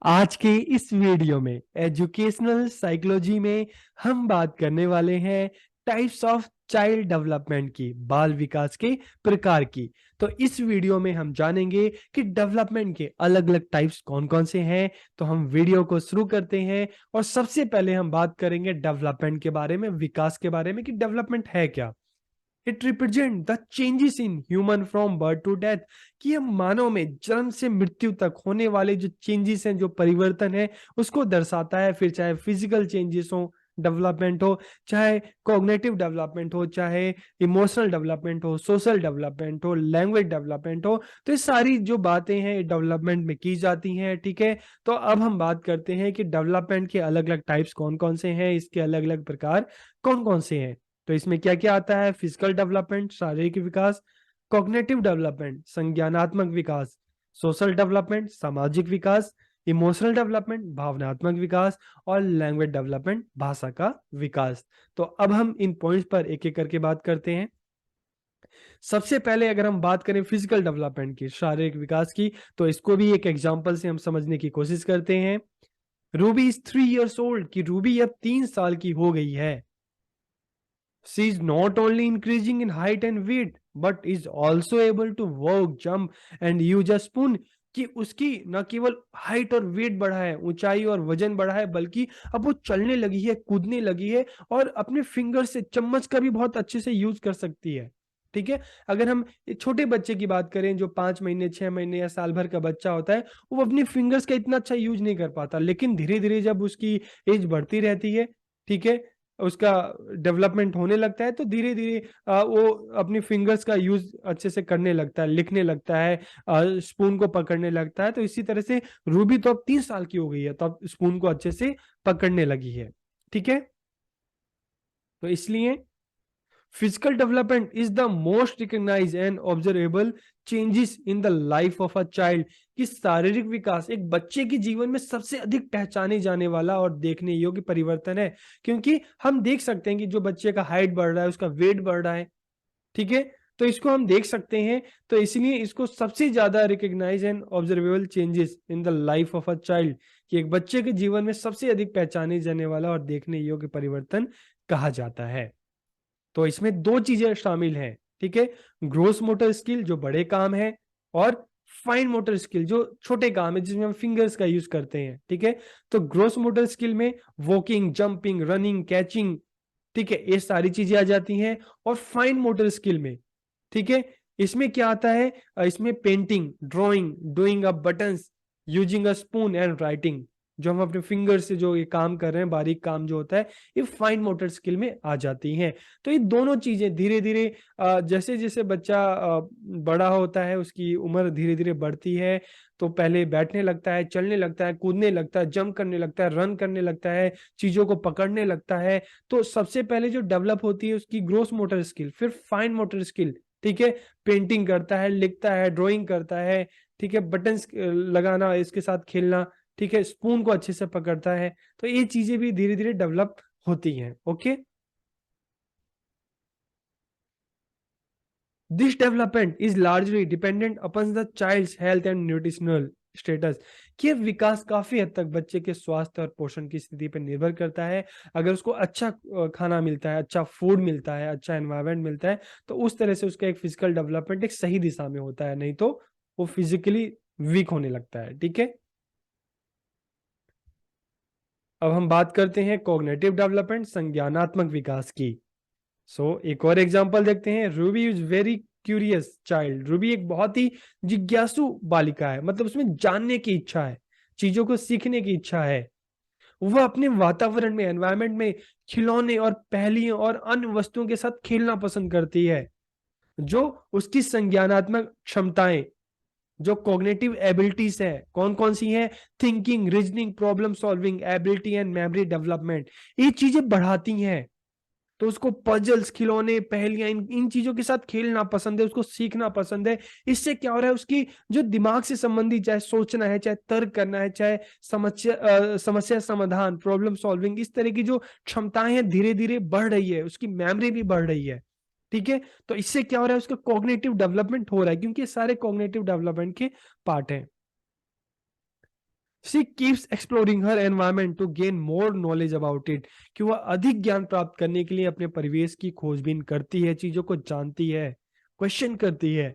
आज के इस वीडियो में एजुकेशनल साइकोलॉजी में हम बात करने वाले हैं टाइप्स ऑफ चाइल्ड डेवलपमेंट की, बाल विकास के प्रकार की। तो इस वीडियो में हम जानेंगे कि डेवलपमेंट के अलग अलग टाइप्स कौन कौन से हैं। तो हम वीडियो को शुरू करते हैं और सबसे पहले हम बात करेंगे डेवलपमेंट के बारे में, विकास के बारे में कि डेवलपमेंट है क्या। It represent the changes in human from birth to death, कि हम मानव में जन्म से मृत्यु तक होने वाले जो चेंजेस हैं, जो परिवर्तन है, उसको दर्शाता है। फिर चाहे फिजिकल चेंजेस हो, डेवलपमेंट हो, चाहे कॉग्निटिव डेवलपमेंट हो, चाहे इमोशनल डेवलपमेंट हो, सोशल डेवलपमेंट हो, लैंग्वेज डेवलपमेंट हो, तो ये सारी जो बातें हैं डेवलपमेंट में की जाती हैं। ठीक है, तो अब हम बात करते हैं कि डेवलपमेंट के अलग अलग टाइप्स कौन कौन से हैं, इसके अलग अलग प्रकार कौन कौन से हैं। तो इसमें क्या क्या आता है? फिजिकल डेवलपमेंट, शारीरिक विकास; कॉग्निटिव डेवलपमेंट, संज्ञानात्मक विकास; सोशल डेवलपमेंट, सामाजिक विकास; इमोशनल डेवलपमेंट, भावनात्मक विकास; और लैंग्वेज डेवलपमेंट, भाषा का विकास। तो अब हम इन पॉइंट्स पर एक एक करके बात करते हैं। सबसे पहले अगर हम बात करें फिजिकल डेवलपमेंट की, शारीरिक विकास की, तो इसको भी एक एग्जांपल से हम समझने की कोशिश करते हैं। रूबी इज 3 years ओल्ड, कि रूबी अब 3 साल की हो गई है। She is not only increasing in height and weight, but is also able to walk, jump and use a spoon। कि उसकी न केवल हाइट और वेट बढ़ा है, ऊंचाई और वजन बढ़ा है, बल्कि अब वो चलने लगी है, कूदने लगी है और अपने फिंगर से चम्मच का भी बहुत अच्छे से यूज कर सकती है। ठीक है, अगर हम एक छोटे बच्चे की बात करें जो 5 महीने, 6 महीने या साल भर का बच्चा होता है, वो अपने फिंगर्स का इतना अच्छा यूज नहीं कर पाता, लेकिन धीरे धीरे जब उसकी एज बढ़ती रहती है, ठीक है, उसका डेवलपमेंट होने लगता है, तो धीरे धीरे वो अपनी फिंगर्स का यूज अच्छे से करने लगता है, लिखने लगता है, स्पून को पकड़ने लगता है। तो इसी तरह से रूबी तो अब 3 साल की हो गई है, तो अब स्पून को अच्छे से पकड़ने लगी है। ठीक है, तो इसलिए physical development is the most recognized and observable changes in the life of a child. कि शारीरिक विकास एक बच्चे के जीवन में सबसे अधिक पहचाने जाने वाला और देखने योग्य परिवर्तन है, क्योंकि हम देख सकते हैं कि जो बच्चे का हाइट बढ़ रहा है, उसका वेट बढ़ रहा है। ठीक है, तो इसको हम देख सकते हैं, तो इसलिए इसको सबसे ज्यादा recognize and observable changes in the life of a child, कि एक बच्चे के जीवन में सबसे अधिक पहचाने जाने वाला और देखने योग्य परिवर्तन कहा जाता है। तो इसमें दो चीजें शामिल हैं। ठीक है, ग्रोस मोटर स्किल जो बड़े काम है, और फाइन मोटर स्किल जो छोटे काम है, जिसमें हम फिंगर्स का यूज करते हैं। ठीक है, तो ग्रोस मोटर स्किल में वॉकिंग, जंपिंग, रनिंग, कैचिंग, ठीक है, ये सारी चीजें आ जाती हैं। और फाइन मोटर स्किल में, ठीक है, इसमें क्या आता है? इसमें painting, drawing, doing a buttons, using a spoon and writing, जो हम अपने फिंगर से जो ये काम कर रहे हैं, बारीक काम जो होता है, ये फाइन मोटर स्किल में आ जाती हैं। तो ये दोनों चीजें धीरे धीरे जैसे जैसे बच्चा बड़ा होता है, उसकी उम्र धीरे धीरे बढ़ती है, तो पहले बैठने लगता है, चलने लगता है, कूदने लगता है, जंप करने लगता है, रन करने लगता है, चीजों को पकड़ने लगता है। तो सबसे पहले जो डेवलप होती है उसकी ग्रोस मोटर स्किल, फिर फाइन मोटर स्किल। ठीक है, पेंटिंग करता है, लिखता है, ड्राइंग करता है, ठीक है, बटन्स लगाना, इसके साथ खेलना, ठीक है, स्पून को अच्छे से पकड़ता है। तो ये चीजें भी धीरे धीरे डेवलप होती हैं। Okay, this development is largely dependent upon the child's health and nutritional status. कि विकास काफी हद तक बच्चे के स्वास्थ्य और पोषण की स्थिति पर निर्भर करता है। अगर उसको अच्छा खाना मिलता है, अच्छा फूड मिलता है, अच्छा एनवायरनमेंट मिलता है, तो उस तरह से उसका एक फिजिकल डेवलपमेंट एक सही दिशा में होता है, नहीं तो वो फिजिकली वीक होने लगता है। ठीक है, अब हम बात करते हैं कॉग्निटिव डेवलपमेंट, संज्ञानात्मक विकास की। एक और एग्जांपल देखते हैं। Ruby is very curious child. Ruby एक बहुत ही जिज्ञासु बालिका है, मतलब उसमें जानने की इच्छा है, चीजों को सीखने की इच्छा है। वह अपने वातावरण में, एनवायरनमेंट में खिलौने और पहेलियों और अन्य वस्तुओं के साथ खेलना पसंद करती है। जो उसकी संज्ञानात्मक क्षमताएं, जो कॉग्निटिव एबिलिटीज है, कौन कौन सी हैं? Thinking, reasoning, problem solving ability and memory development, ये चीजें बढ़ाती हैं। तो उसको पजल्स, खिलौने, पहेलियां, इन चीजों के साथ खेलना पसंद है, उसको सीखना पसंद है। इससे क्या हो रहा है? उसकी जो दिमाग से संबंधित, चाहे सोचना है, चाहे तर्क करना है, चाहे समस्या समाधान, प्रॉब्लम सॉल्विंग, इस तरह की जो क्षमताएं हैं, धीरे धीरे बढ़ रही है, उसकी मेमोरी भी बढ़ रही है। ठीक है, तो इससे क्या हो रहा है? उसका कॉग्निटिव डेवलपमेंट हो रहा है, क्योंकि ये सारे कॉग्निटिव डेवलपमेंट के पार्ट हैं। She keeps exploring her environment to gain more knowledge about it, कि वह अधिक ज्ञान प्राप्त करने के लिए अपने परिवेश की खोजबीन करती है, चीजों को जानती है, क्वेश्चन करती है.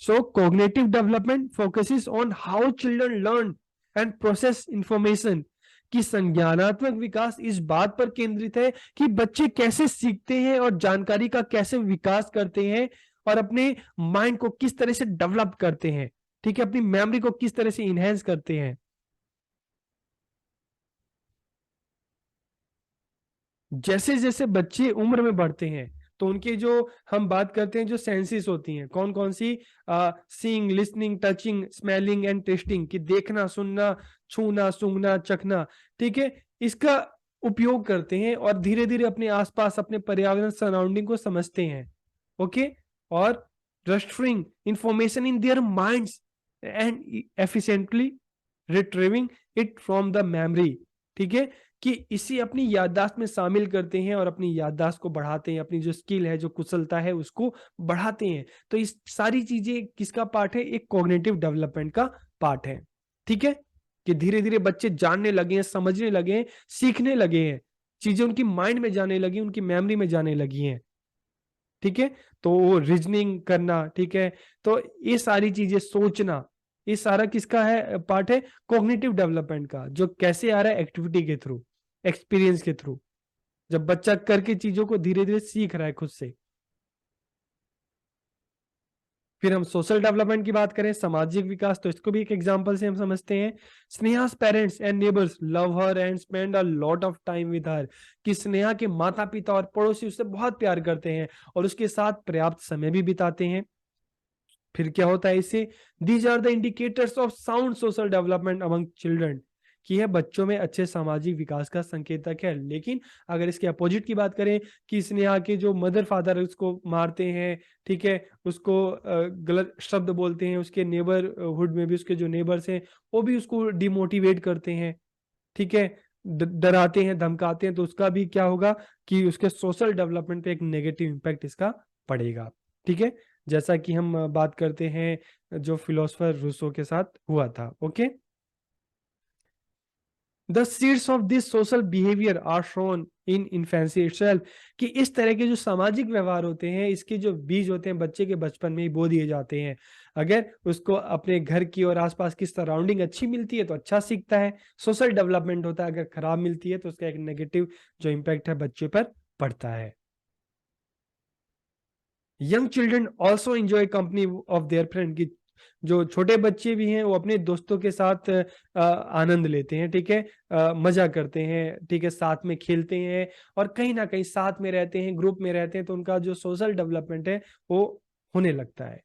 So cognitive development focuses on how children learn and process information. कि संज्ञानात्मक विकास इस बात पर केंद्रित है कि बच्चे कैसे सीखते हैं और जानकारी का कैसे विकास करते हैं और अपने माइंड को किस तरह से डेवलप करते हैं, ठीक है, अपनी मेमोरी को किस तरह से इनहेंस करते हैं. जैसे जैसे बच्चे उम्र में बढ़ते हैं तो उनके जो हम बात करते हैं जो सेंसेस होती हैं, कौन कौन सी, seeing, listening, touching, smelling and tasting, कि देखना, सुनना, छूना, सूंघना, चखना, ठीक है, इसका उपयोग करते हैं और धीरे धीरे अपने आसपास अपने पर्यावरण सराउंडिंग को समझते हैं. ओके. और registering information in their minds and efficiently retrieving it from the memory, ठीक है, कि इसे अपनी याददाश्त में शामिल करते हैं और अपनी याददाश्त को बढ़ाते हैं, अपनी जो स्किल है, जो कुशलता है, उसको बढ़ाते हैं. तो इस सारी चीजें किसका पार्ट है? एक कॉग्निटिव डेवलपमेंट का पार्ट है. ठीक है, कि धीरे धीरे बच्चे जानने लगे हैं, समझने लगे हैं, सीखने लगे हैं, चीजें उनकी माइंड में जाने लगी, उनकी मेमोरी में जाने लगी हैं. ठीक है, तो वो रीजनिंग करना, ठीक है, तो ये सारी चीजें, सोचना, ये सारा किसका है? पार्ट है कॉग्निटिव डेवलपमेंट का, जो कैसे आ रहा है? एक्टिविटी के थ्रू, एक्सपीरियंस के थ्रू, जब बच्चा करके चीजों को धीरे धीरे सीख रहा है खुद से. फिर हम सोशल डेवलपमेंट की बात करें, सामाजिक विकास, तो इसको भी एक एग्जांपल से हम समझते हैं. Sneha's parents and neighbours love her and spend a lot of time with her, कि स्नेहा के माता पिता और पड़ोसी उससे बहुत प्यार करते हैं और उसके साथ पर्याप्त समय भी बिताते हैं. फिर क्या होता है इससे? These are the indicators of sound social development among children, कि यह बच्चों में अच्छे सामाजिक विकास का संकेतक है. लेकिन अगर इसके अपोजिट की बात करें कि स्नेहा के जो मदर फादर उसको मारते हैं, ठीक है, उसको गलत शब्द बोलते हैं, उसके नेबरहुड में भी उसके जो नेबर्स हैं वो भी उसको डिमोटिवेट करते हैं, ठीक है, डराते हैं, धमकाते हैं, तो उसका भी क्या होगा कि उसके सोशल डेवलपमेंट पे एक नेगेटिव इम्पैक्ट इसका पड़ेगा. ठीक है, जैसा कि हम बात करते हैं जो फिलोसोफर रूसो के साथ हुआ था. Okay. The seeds of this social behavior are shown in infancy itself, कि इस तरह के जो सामाजिक व्यवहार होते हैं, इसके जो बीज होते हैं बच्चे के बचपन में ही बो दिए जाते हैं. अगर उसको अपने घर की और आसपास की सराउंडिंग अच्छी मिलती है तो अच्छा सीखता है, सोशल डेवलपमेंट होता है. अगर खराब मिलती है तो उसका एक नेगेटिव जो इम्पैक्ट है बच्चे पर पड़ता है. Young children also enjoy company of their friend, की जो छोटे बच्चे भी हैं वो अपने दोस्तों के साथ आनंद लेते हैं, ठीक है, मजा करते हैं, ठीक है, साथ में खेलते हैं और कहीं ना कहीं साथ में रहते हैं, ग्रुप में रहते हैं, तो उनका जो सोशल डेवलपमेंट है वो होने लगता है.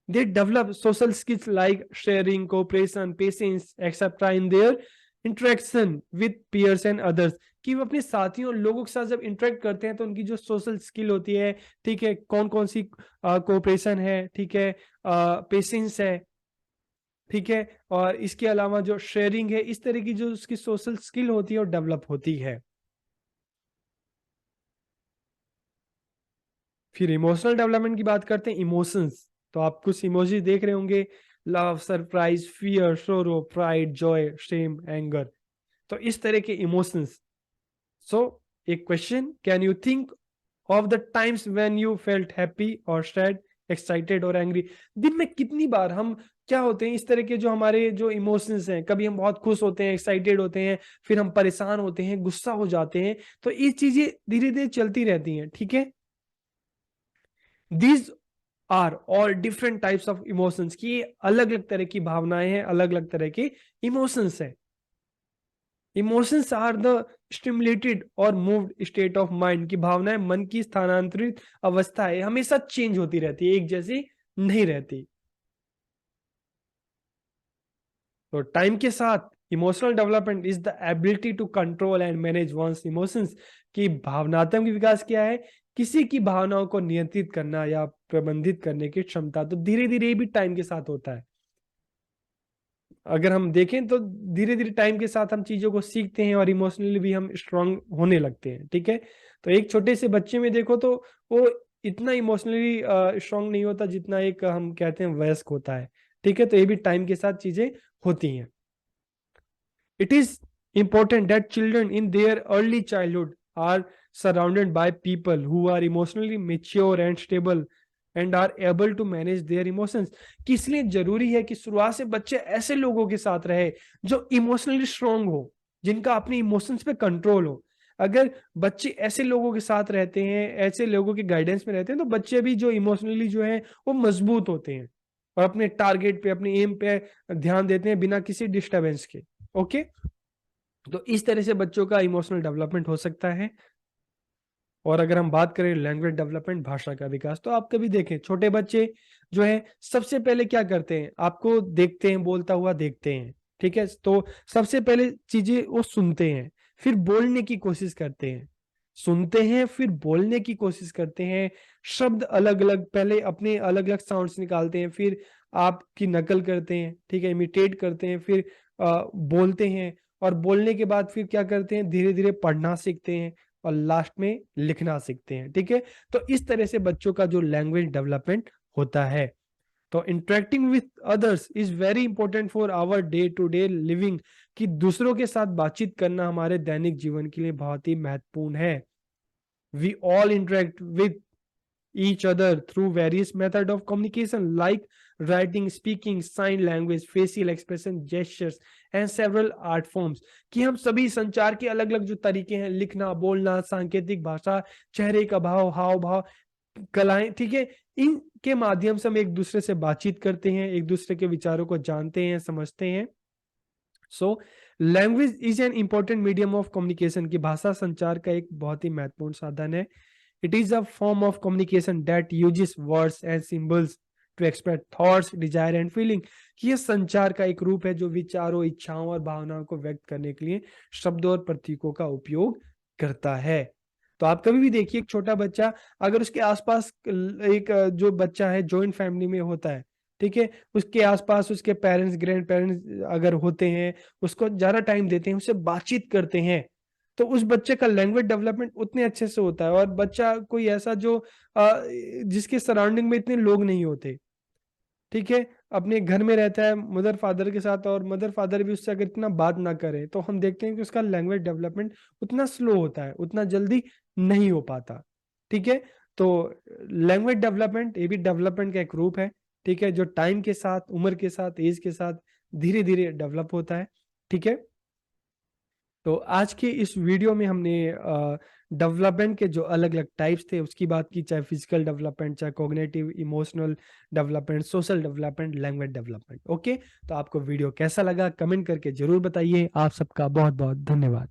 They develop social skills like sharing, cooperation, patience, etc. in their interaction with peers and others, कि वो अपने साथियों और लोगों के साथ जब इंटरेक्ट करते हैं तो उनकी जो सोशल स्किल होती है, ठीक है, कौन कौन सी कोऑपरेशन है, ठीक है, पेशेंस है, ठीक है, और इसके अलावा जो शेयरिंग है, इस तरह की जो उसकी सोशल स्किल होती है वो डेवलप होती है. फिर इमोशनल डेवलपमेंट की बात करते हैं. इमोशंस, तो आप कुछ इमोजी देख रहे होंगे, लव, सरप्राइज, फियर, सोरो, प्राइड, जॉय, शेम, एंगर, तो इस तरह के इमोशंस. सो एक question, can you think of the times when you felt happy और सैड, एक्साइटेड और एंग्री? दिन में कितनी बार हम क्या होते हैं, इस तरह के जो हमारे जो इमोशंस हैं, कभी हम बहुत खुश होते हैं, एक्साइटेड होते हैं, फिर हम परेशान होते हैं, गुस्सा हो जाते हैं, तो ये चीजें धीरे धीरे चलती रहती हैं. ठीक है, these are all different types of emotions, की अलग अलग तरह की भावनाएं हैं, अलग अलग तरह के इमोशंस हैं. इमोशंस आर द स्टिमुलेटेड और मूव्ड स्टेट ऑफ माइंड, की भावनाएं मन की स्थानांतरित अवस्था है, हमेशा चेंज होती रहती है, एक जैसी नहीं रहती. तो टाइम के साथ emotional development is the ability to control and manage one's emotions, की भावनात्मक विकास क्या है? किसी की भावनाओं को नियंत्रित करना या प्रबंधित करने की क्षमता. तो धीरे धीरे भी टाइम के साथ होता है. अगर हम देखें तो धीरे धीरे टाइम के साथ हम चीजों को सीखते हैं और इमोशनली भी हम स्ट्रांग होने लगते हैं. ठीक है, तो एक छोटे से बच्चे में देखो तो वो इतना इमोशनली स्ट्रांग नहीं होता जितना एक हम कहते हैं वयस्क होता है. ठीक है, तो ये भी टाइम के साथ चीजें होती हैं। It is important that children in their early childhood are surrounded by people who are emotionally mature and stable and are able to manage their emotions। कि इसलिए जरूरी है कि शुरुआत से बच्चे ऐसे लोगों के साथ रहे जो इमोशनली स्ट्रांग हो, जिनका अपने इमोशंस पे कंट्रोल हो। अगर बच्चे ऐसे लोगों के साथ रहते हैं, ऐसे लोगों के गाइडेंस में रहते हैं, तो बच्चे भी जो इमोशनली जो है वो मजबूत होते हैं और अपने टारगेट पे, अपने एम पे ध्यान देते हैं बिना किसी डिस्टरबेंस के। ओके, तो इस तरह से बच्चों का इमोशनल डेवलपमेंट हो सकता है। और अगर हम बात करें लैंग्वेज डेवलपमेंट, भाषा का विकास, तो आप कभी देखें छोटे बच्चे जो है सबसे पहले क्या करते हैं, आपको देखते हैं बोलता हुआ देखते हैं, ठीक है, तो सबसे पहले चीजें वो सुनते हैं, फिर बोलने की कोशिश करते हैं, सुनते हैं फिर बोलने की कोशिश करते हैं, शब्द अलग अलग पहले अपने अलग अलग साउंड्स निकालते हैं, फिर आपकी नकल करते हैं, ठीक है, इमिटेट करते हैं, फिर बोलते हैं, और बोलने के बाद फिर क्या करते हैं, धीरे धीरे पढ़ना सीखते हैं और लास्ट में लिखना सीखते हैं। ठीक है, तो इस तरह से बच्चों का जो लैंग्वेज डेवलपमेंट होता है। तो interacting with others is very important for our day to day living, कि दूसरों के साथ बातचीत करना हमारे दैनिक जीवन के लिए बहुत ही महत्वपूर्ण है। We all interact with each other through various method of communication like writing, speaking, sign language, facial expression, gestures and several art forms। कि हम सभी संचार के अलग अलग जो तरीके हैं, लिखना, बोलना, सांकेतिक भाषा, चेहरे का भाव, हाव भाव, कलाएं, ठीक है, इनके माध्यम से हम एक दूसरे से बातचीत करते हैं, एक दूसरे के विचारों को जानते हैं, समझते हैं। So language is an important medium of communication, की भाषा संचार का एक बहुत ही महत्वपूर्ण साधन है। It is a form of communication that uses words and symbols to express thoughts, desire and feeling। कि ये संचार का एक रूप है जो विचारों, इच्छाओं और भावनाओं को व्यक्त करने के लिए शब्दों और प्रतीकों का उपयोग करता है। तो आप कभी भी देखिए एक छोटा बच्चा, अगर उसके आसपास एक जो बच्चा है जॉइंट फैमिली में होता है, ठीक है, उसके आसपास उसके पेरेंट्स, ग्रैंड पेरेंट्स अगर होते हैं, उसको ज्यादा टाइम देते हैं, उससे बातचीत करते हैं, तो उस बच्चे का लैंग्वेज डेवलपमेंट उतने अच्छे से होता है। और बच्चा कोई ऐसा जो जिसके सराउंडिंग में इतने लोग नहीं होते, ठीक है, अपने घर में रहता है मदर फादर के साथ, और मदर फादर भी उससे अगर इतना बात ना करें, तो हम देखते हैं कि उसका लैंग्वेज डेवलपमेंट उतना स्लो होता है, उतना जल्दी नहीं हो पाता। ठीक है, तो लैंग्वेज डेवलपमेंट ये भी डेवलपमेंट का एक रूप है, ठीक है, जो टाइम के साथ, उम्र के साथ, एज के साथ धीरे धीरे डेवलप होता है। ठीक है, तो आज के इस वीडियो में हमने डेवलपमेंट के जो अलग अलग टाइप्स थे उसकी बात की, चाहे फिजिकल डेवलपमेंट, चाहे cognitive, emotional development, social development, language development. Okay, तो आपको वीडियो कैसा लगा कमेंट करके जरूर बताइए। आप सबका बहुत बहुत धन्यवाद।